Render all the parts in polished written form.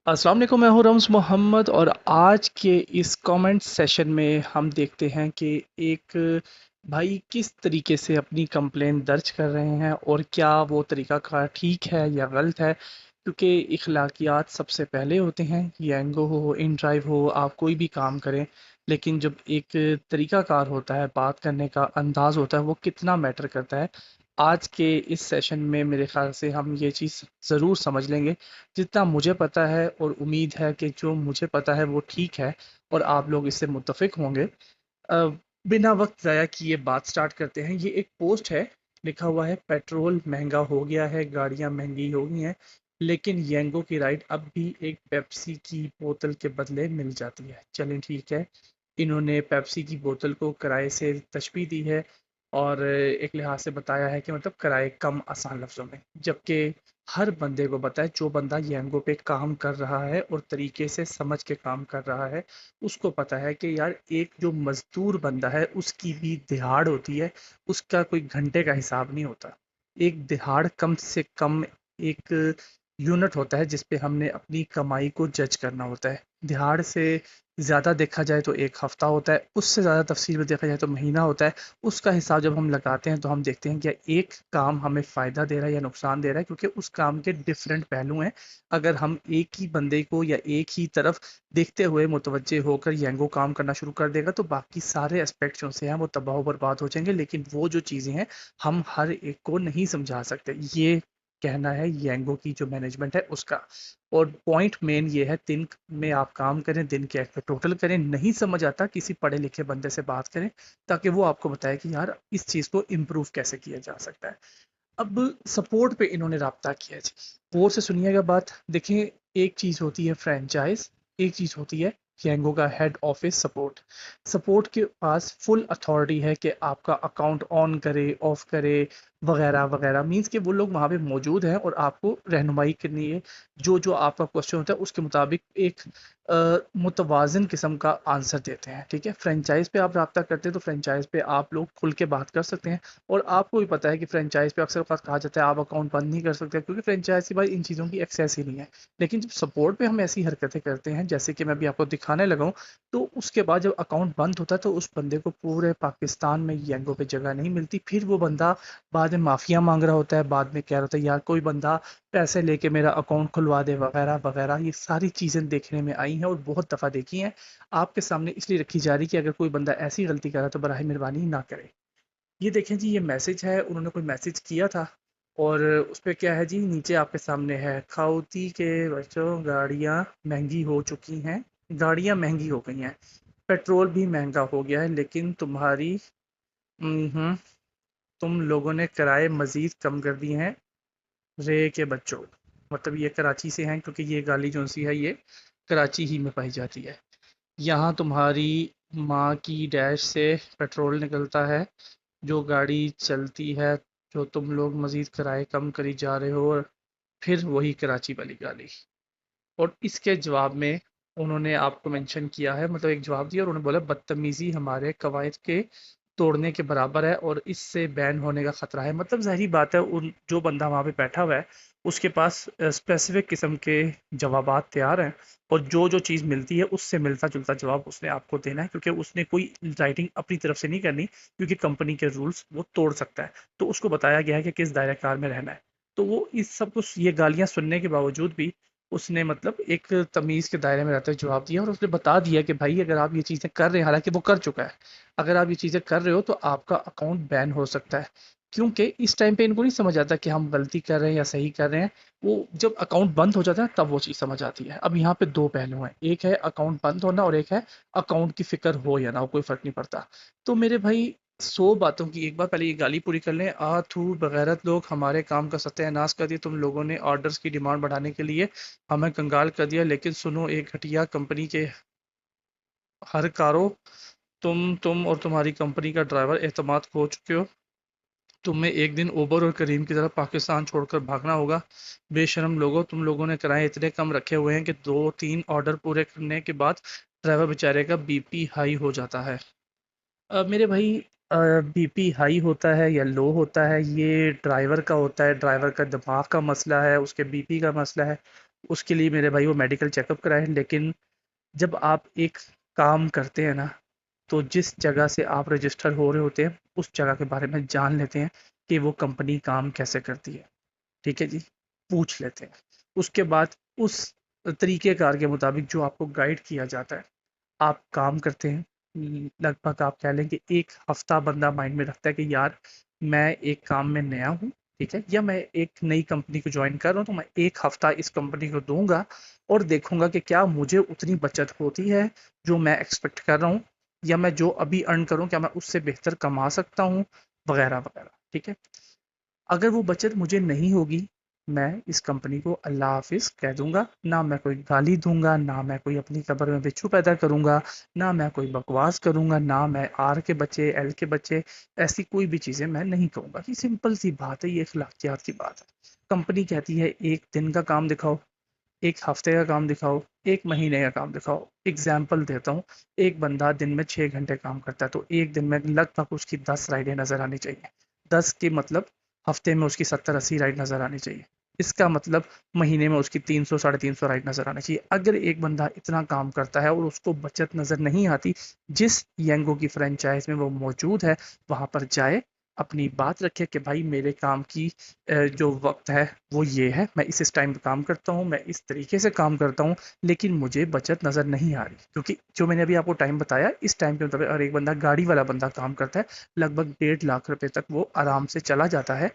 अस्सलाम वालेकुम, मैं हूँ रम्ज़ मोहम्मद और आज के इस कमेंट सेशन में हम देखते हैं कि एक भाई किस तरीके से अपनी कंप्लेंट दर्ज कर रहे हैं और क्या वो तरीक़ाकार ठीक है या गलत है। क्योंकि इखलाकियात सबसे पहले होते हैं, येंगो हो, इन ड्राइव हो, आप कोई भी काम करें, लेकिन जब एक तरीक़ाकार होता है, बात करने का अंदाज़ होता है, वो कितना मैटर करता है। आज के इस सेशन में मेरे ख़्याल से हम ये चीज़ ज़रूर समझ लेंगे। जितना मुझे पता है और उम्मीद है कि जो मुझे पता है वो ठीक है और आप लोग इससे मुत्तफ़िक होंगे। अ, बिना वक्त ज़ाया किए बात स्टार्ट करते हैं। ये एक पोस्ट है, लिखा हुआ है पेट्रोल महंगा हो गया है, गाड़ियाँ महंगी हो गई हैं, लेकिन येंगो की राइड अब भी एक पेप्सी की बोतल के बदले मिल जाती है। चलें ठीक है, इन्होंने पेप्सी की बोतल को किराए से तशबीह दी है और एक लिहाज से बताया है कि मतलब किराए कम आसान लफ्ज़ों में। जबकि हर बंदे को पता है, जो बंदा येंगो पे काम कर रहा है और तरीके से समझ के काम कर रहा है, उसको पता है कि यार एक जो मज़दूर बंदा है उसकी भी दिहाड़ होती है, उसका कोई घंटे का हिसाब नहीं होता। एक दिहाड़ कम से कम एक यूनिट होता है जिस पे हमने अपनी कमाई को जज करना होता है। दिहाड़ से ज़्यादा देखा जाए तो 1 हफ़्ता होता है, उससे ज़्यादा तफ़सील में देखा जाए तो महीना होता है। उसका हिसाब जब हम लगाते हैं तो हम देखते हैं कि एक काम हमें फ़ायदा दे रहा है या नुकसान दे रहा है, क्योंकि उस काम के डिफरेंट पहलू हैं। अगर हम एक ही बंदे को या एक ही तरफ देखते हुए मुतवज्जे होकर येंगो काम करना शुरू कर देगा तो बाकी सारे एस्पेक्ट्स जो से हैं वो तबाह बर्बाद हो जाएंगे, लेकिन वो जो चीज़ें हैं हम हर एक को नहीं समझा सकते। ये कहना है येंगो की जो मैनेजमेंट है उसका। और पॉइंट मेन ये है, दिन में आप काम करें, दिन के एक टोटल करें, नहीं समझ आता किसी पढ़े लिखे बंदे से बात करें ताकि वो आपको बताए कि यार इस चीज़ को इम्प्रूव कैसे किया जा सकता है। अब सपोर्ट पे इन्होंने राब्ता किया जी। गौर से सुनिएगा बात। देखिए, एक चीज़ होती है फ्रैंचाइज़, एक चीज़ होती है येंगो का हेड ऑफ़िस सपोर्ट। सपोर्ट के पास फुल अथॉरिटी है कि आपका अकाउंट ऑन करे, ऑफ करे, वगैरह-वगैरह। मीन्स कि वो लोग वहाँ पे मौजूद हैं और आपको रहनुमाई करनी है। जो-जो आपका क्वेश्चन होता है उसके मुताबिक एक मुतवाज़िन किस्म का आंसर देते हैं, ठीक है? फ्रैंचाइज़ पे आप राब्ता करते हैं तो फ्रैंचाइज़ पे आप लोग खुल के बात कर सकते हैं। और आपको भी पता है कि फ्रैंचाइज़ पे अक्सर औक़ात कहा जाता है आप अकाउंट बंद नहीं कर सकते, क्योंकि फ्रैंचाइज़ी भाई इन चीज़ों की एक्सेस ही नहीं है। लेकिन जब सपोर्ट पे हम ऐसी हरकतें करते हैं, जैसे कि मैं अभी आपको दिखाने लगा हूँ, तो उसके बाद जब अकाउंट बंद होता है तो उस बंदे को पूरे पाकिस्तान में येंगो पे जगह नहीं मिलती। फिर वो बंदा बाद में माफ़िया माँग रहा होता है, बाद में कह रहा होता है यार कोई बंदा पैसे लेके मेरा अकाउंट खुलवा दे, वगैरह-वगैरह। ये सारी चीज़ें देखने में आई हैं और बहुत दफ़ा देखी हैं। आपके सामने इसलिए रखी जा रही है कि अगर कोई बंदा ऐसी गलती कर रहा है तो बराए मेहरबानी ना करे। ये देखें जी, ये मैसेज है, उन्होंने कोई मैसेज किया था और उस पे क्या है जी, नीचे आपके सामने है, खाउती के बच्चों गाड़ियाँ महंगी हो चुकी हैं, गाड़ियाँ महंगी हो गई हैं, पेट्रोल भी महंगा हो गया है, लेकिन तुम्हारी तुम लोगों ने किराए मजीद कम कर दिए हैं रे के बच्चों। मतलब ये कराची से हैं, क्योंकि ये गाली जो सी है ये कराची ही में पाई जाती है। यहाँ तुम्हारी माँ की डैश से पेट्रोल निकलता है, जो गाड़ी चलती है, जो तुम लोग मज़ीद किराए कम करी जा रहे हो, और फिर वही कराची वाली गाली। और इसके जवाब में उन्होंने आपको मेंशन किया है, मतलब एक जवाब दिया और उन्होंने बोला बदतमीज़ी हमारे कवायद के तोड़ने के बराबर है और इससे बैन होने का ख़तरा है। मतलब ज़ाहिर बात है, उन जो बंदा वहाँ पे बैठा हुआ है उसके पास स्पेसिफिक किस्म के जवाबात तैयार हैं और जो-जो चीज़ मिलती है उससे मिलता-जुलता जवाब उसने आपको देना है, क्योंकि उसने कोई राइटिंग अपनी तरफ से नहीं करनी, क्योंकि कंपनी के रूल्स वो तोड़ सकता है। तो उसको बताया गया है कि किस दायरा कार में रहना है। तो वो इस सब कुछ ये गालियाँ सुनने के बावजूद भी उसने मतलब एक तमीज़ के दायरे में रहते हुए जवाब दिया और उसने बता दिया कि भाई अगर आप ये चीज़ें कर रहे हैं, हालाँकि वो कर चुका है, अगर आप ये चीज़ें कर रहे हो तो आपका अकाउंट बैन हो सकता है। क्योंकि इस टाइम पे इनको नहीं समझ आता कि हम गलती कर रहे हैं या सही कर रहे हैं। वो जब अकाउंट बंद हो जाता है तब वो चीज़ समझ आती है। अब यहाँ पे 2 पहलू हैं, एक है अकाउंट बंद होना और एक है अकाउंट की फ़िक्र हो या ना हो, कोई फ़र्क नहीं पड़ता। तो मेरे भाई 100 बातों की एक बार पहले ये गाली पूरी कर लें। थू बगैरत लोग, हमारे काम का सत्यानाश कर दिया तुम लोगों ने, ऑर्डर्स की डिमांड बढ़ाने के लिए हमें कंगाल कर दिया। लेकिन सुनो एक घटिया कंपनी के हर कारो, तुम और तुम्हारी कंपनी का ड्राइवर एतमाद खो चुके हो। तुम्हें एक दिन उबर और करीम की तरह पाकिस्तान छोड़कर भागना होगा। बेशरम लोगों, तुम लोगों ने किराए इतने कम रखे हुए हैं कि 2-3 ऑर्डर पूरे करने के बाद ड्राइवर बेचारे का बीपी हाई हो जाता है। मेरे भाई, बीपी हाई होता है या लो होता है ये ड्राइवर का होता है, ड्राइवर का दिमाग का मसला है, उसके बीपी का मसला है। उसके लिए मेरे भाई वो मेडिकल चेकअप कराएं। लेकिन जब आप एक काम करते हैं ना, तो जिस जगह से आप रजिस्टर हो रहे होते हैं उस जगह के बारे में जान लेते हैं कि वो कंपनी काम कैसे करती है। ठीक है जी, पूछ लेते हैं। उसके बाद उस तरीक़ेकार के मुताबिक जो आपको गाइड किया जाता है, आप काम करते हैं। लगभग आप कह लें कि 1 हफ़्ता बंदा माइंड में रखता है कि यार मैं एक काम में नया हूँ, ठीक है? या मैं एक नई कंपनी को जॉइन कर रहा हूँ, तो मैं 1 हफ़्ता इस कंपनी को दूँगा और देखूँगा कि क्या मुझे उतनी बचत होती है जो मैं एक्सपेक्ट कर रहा हूँ, या मैं जो अभी अर्न करूँ क्या मैं उससे बेहतर कमा सकता हूँ, वगैरह-वगैरह, ठीक है? अगर वो बचत मुझे नहीं होगी, मैं इस कंपनी को अल्लाह हाफ़िज़ कह दूँगा। ना मैं कोई गाली दूँगा, ना मैं कोई अपनी कब्र में बिच्छू पैदा करूँगा, ना मैं कोई बकवास करूँगा, ना मैं आर के बच्चे, एल के बच्चे, ऐसी कोई भी चीज़ें मैं नहीं कहूँगा। कि सिंपल सी बात है, ये अखलाकियात की बात है। कंपनी कहती है 1 दिन का काम दिखाओ, 1 हफ्ते का काम दिखाओ, 1 महीने का काम दिखाओ। एग्ज़ाम्पल देता हूँ, एक बंदा दिन में 6 घंटे काम करता है, तो 1 दिन में लगभग उसकी 10 राइडें नज़र आनी चाहिए। 10 के मतलब हफ्ते में उसकी 70-80 राइड नज़र आनी चाहिए। इसका मतलब महीने में उसकी 300 साढ़े 300 राइड नज़र आनी चाहिए। अगर एक बंदा इतना काम करता है और उसको बचत नज़र नहीं आती, जिस येंगो की फ्रेंचाइज़ में वो मौजूद है, वहाँ पर जाए, अपनी बात रखे कि भाई मेरे काम की जो वक़्त है वो ये है, मैं इस टाइम पे काम करता हूँ, मैं इस तरीके से काम करता हूँ, लेकिन मुझे बचत नज़र नहीं आ रही। क्योंकि जो मैंने अभी आपको टाइम बताया, इस टाइम के मुताबिक अगर एक बंदा गाड़ी वाला बंदा काम करता है, लगभग 1.5 लाख रुपए तक वो आराम से चला जाता है।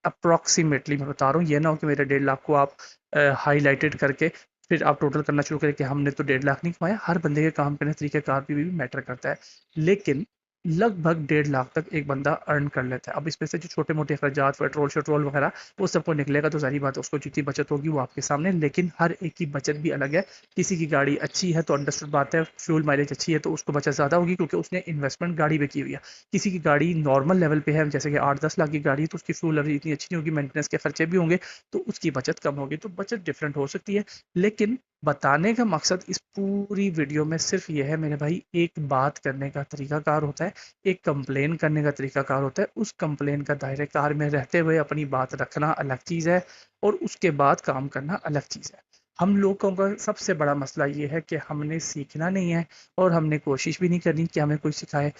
अप्रॉक्सिमेटली मैं बता रहा हूँ, ये ना हो कि मेरे 1.5 लाख को आप हाइलाइटेड करके फिर आप टोटल करना शुरू करें कि हमने तो 1.5 लाख नहीं कमाया। हर बंदे के काम करने तरीके कार भी मैटर करता है, लेकिन लगभग 1.5 लाख तक एक बंदा अर्न कर लेता है। अब इसमें से जो छोटे मोटे अखराजात, पेट्रोल शट्रोल वगैरह, वो सबको निकलेगा तो सारी बात है, उसको जितनी बचत होगी वो आपके सामने। लेकिन हर एक की बचत भी अलग है। किसी की गाड़ी अच्छी है तो अंडरस्टूड बात है, फ्यूल माइलेज अच्छी है तो उसको बचत ज़्यादा होगी क्योंकि उसने इन्वेस्टमेंट गाड़ी में की हुई है। किसी की गाड़ी नॉर्मल लेवल पे है, जैसे कि 8-10 लाख की गाड़ी है, तो उसकी फ्यूल अभी इतनी अच्छी नहीं होगी, मेंटेनेंस के खर्चे भी होंगे, तो उसकी बचत कम होगी। तो बचत डिफरेंट हो सकती है। लेकिन बताने का मकसद इस पूरी वीडियो में सिर्फ ये है मेरे भाई, एक बात करने का तरीकाकार होता है, एक कंप्लेन करने का तरीकाकार होता है। उस कंप्लेन का दायरे कार में रहते हुए अपनी बात रखना अलग चीज़ है, और उसके बाद काम करना अलग चीज़ है। हम लोगों का सबसे बड़ा मसला ये है कि हमने सीखना नहीं है, और हमने कोशिश भी नहीं करनी कि हमें कोई सिखाए।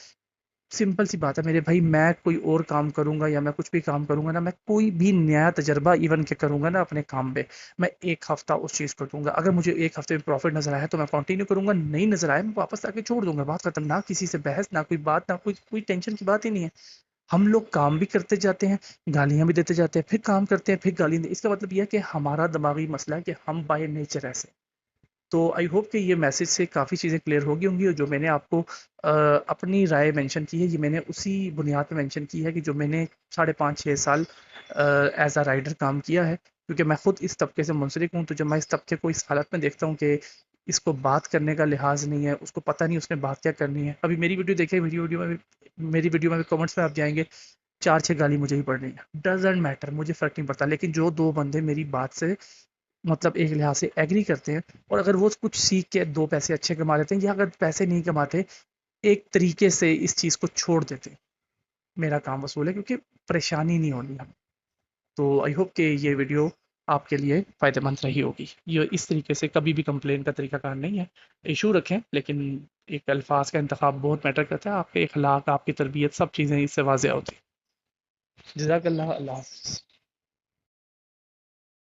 सिंपल सी बात है मेरे भाई, मैं कोई और काम करूँगा या मैं कुछ भी काम करूँगा ना, मैं कोई भी नया तजर्बा इवन के करूँगा ना अपने काम पे, मैं 1 हफ्ता उस चीज़ को दूँगा। अगर मुझे 1 हफ्ते में प्रॉफिट नज़र आया तो मैं कंटिन्यू करूँगा, नहीं नज़र आया मैं वापस आके छोड़ दूँगा, बात खत्म। ना किसी से बहस, ना कोई बात, ना कोई कोई टेंशन की बात ही नहीं है। हम लोग काम भी करते जाते हैं, गालियाँ भी देते जाते हैं, फिर काम करते हैं, फिर गाली दे, इसका मतलब ये है कि हमारा दिमागी मसला है कि हम बाय नेचर ऐसे। तो आई होप कि ये मैसेज से काफ़ी चीज़ें क्लियर हो गई होंगी, और जो मैंने आपको अपनी राय मेंशन की है, ये मैंने उसी बुनियाद पे मेंशन की है कि जो मैंने साढ़े 5-6 साल एज़ अ राइडर काम किया है, क्योंकि मैं खुद इस तबके से मुंसलिक हूँ। तो जब मैं इस तबके को इस हालत में देखता हूँ कि इसको बात करने का लिहाज नहीं है, उसको पता नहीं उसने बात क्या करनी है। अभी मेरी वीडियो देखिए, मेरी वीडियो में भी कमेंट्स में आप जाएंगे, 4-6 गाली मुझे ही पड़ रही है, डजेंट मैटर, मुझे फ़र्क नहीं पड़ता। लेकिन जो 2 बंदे मेरी बात से मतलब एक लिहाज से एग्री करते हैं, और अगर वो कुछ सीख के 2 पैसे अच्छे कमा लेते हैं, या अगर पैसे नहीं कमाते, एक तरीके से इस चीज़ को छोड़ देते हैं, मेरा काम वसूल है, क्योंकि परेशानी नहीं होनी हमें। तो आई होप कि ये वीडियो आपके लिए फ़ायदेमंद रही होगी। ये इस तरीके से कभी भी कंप्लेन का तरीकाकार नहीं है। इश्यू रखें, लेकिन एक अल्फ़ाज़ का इंतखाब बहुत मैटर करता है। आपके इखलाक, आपकी तरबियत, सब चीज़ें इससे वाज़िह होती हैं। जज़ाकल्लाह, अल्लाह हाफ़िज़।